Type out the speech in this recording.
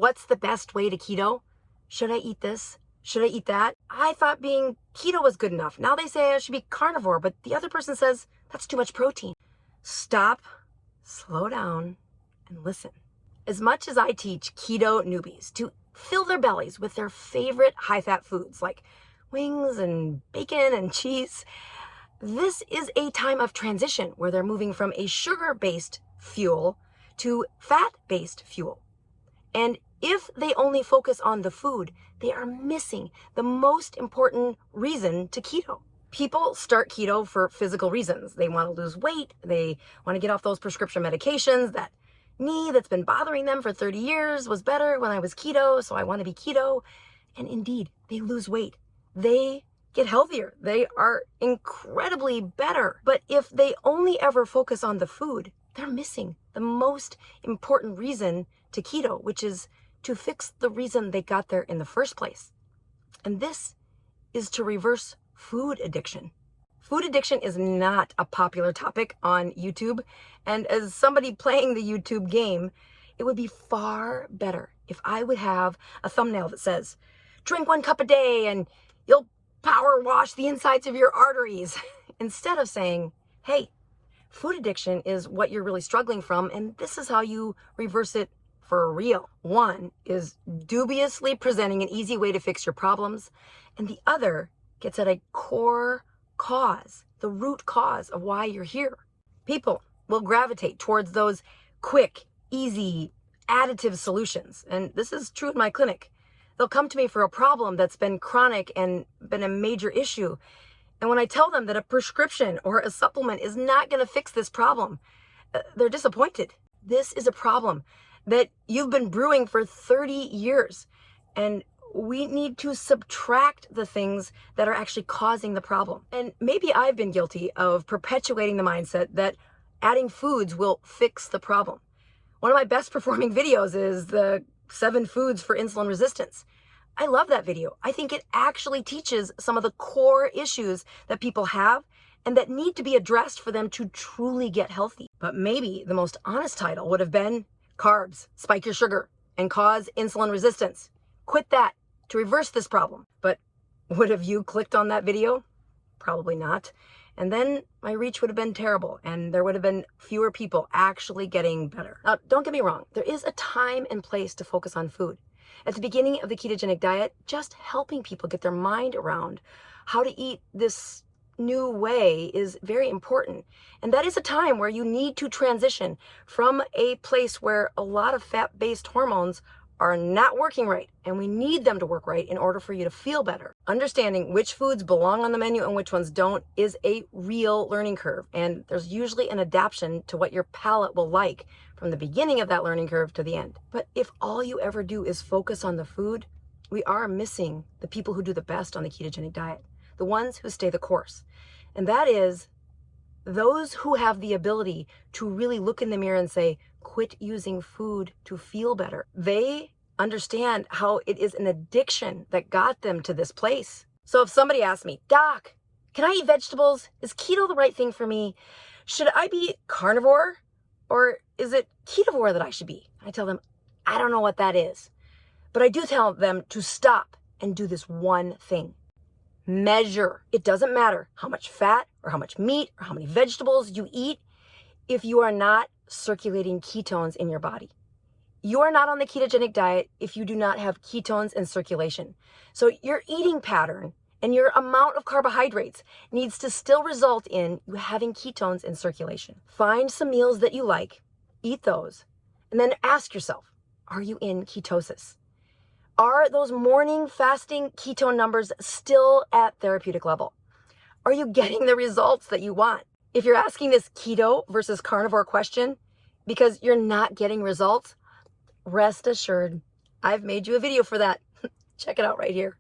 what's the best way to keto? Should I eat this? Should I eat that? I thought being keto was good enough. Now they say I should be carnivore, but the other person says that's too much protein. Stop, slow down, and listen. As much as I teach keto newbies to fill their bellies with their favorite high-fat foods like wings and bacon and cheese, this is a time of transition where they're moving from a sugar-based fuel to fat-based fuel. And if they only focus on the food, they are missing the most important reason to keto. People start keto for physical reasons. They want to lose weight. They want to get off those prescription medications. That knee that's been bothering them for 30 years was better when I was keto, so I want to be keto. And indeed, they lose weight. They get healthier. They are incredibly better. But if they only ever focus on the food, they're missing the most important reason to keto, which is to fix the reason they got there in the first place. And this is to reverse food addiction. Food addiction is not a popular topic on YouTube. And as somebody playing the YouTube game, it would be far better if I would have a thumbnail that says, drink 1 cup a day and you'll power wash the insides of your arteries. Instead of saying, hey, food addiction is what you're really struggling from, and this is how you reverse it for real. One is dubiously presenting an easy way to fix your problems, and the other gets at a core cause, the root cause of why you're here. People will gravitate towards those quick, easy, additive solutions, and this is true in my clinic. They'll come to me for a problem that's been chronic and been a major issue. And when I tell them that a prescription or a supplement is not going to fix this problem, they're disappointed. This is a problem that you've been brewing for 30 years. And we need to subtract the things that are actually causing the problem. And maybe I've been guilty of perpetuating the mindset that adding foods will fix the problem. One of my best performing videos is the 7 foods for insulin resistance. I love that video. I think it actually teaches some of the core issues that people have and that need to be addressed for them to truly get healthy. But maybe the most honest title would have been Carbs Spike Your Sugar and Cause Insulin Resistance. Quit that to reverse this problem. But would have you clicked on that video? Probably not. And then my reach would have been terrible and there would have been fewer people actually getting better. Now, don't get me wrong. There is a time and place to focus on food. At the beginning of the ketogenic diet, just helping people get their mind around how to eat this new way is very important. And that is a time where you need to transition from a place where a lot of fat-based hormones are not working right, and we need them to work right in order for you to feel better. Understanding which foods belong on the menu and which ones don't is a real learning curve, and there's usually an adaptation to what your palate will like from the beginning of that learning curve to the end. But if all you ever do is focus on the food, we are missing the people who do the best on the ketogenic diet, the ones who stay the course. And that is those who have the ability to really look in the mirror and say, quit using food to feel better. They understand how it is an addiction that got them to this place. So if somebody asks me, Doc, can I eat vegetables? Is keto the right thing for me? Should I be carnivore? Or is it ketovore that I should be? I tell them, I don't know what that is. But I do tell them to stop and do this one thing. Measure. It doesn't matter how much fat or how much meat or how many vegetables you eat if you are not circulating ketones in your body. You are not on the ketogenic diet if you do not have ketones in circulation. So your eating pattern and your amount of carbohydrates needs to still result in you having ketones in circulation. Find some meals that you like, eat those, and then ask yourself, are you in ketosis? Are those morning fasting ketone numbers still at therapeutic level? Are you getting the results that you want? If you're asking this keto versus carnivore question because you're not getting results, rest assured, I've made you a video for that. Check it out right here.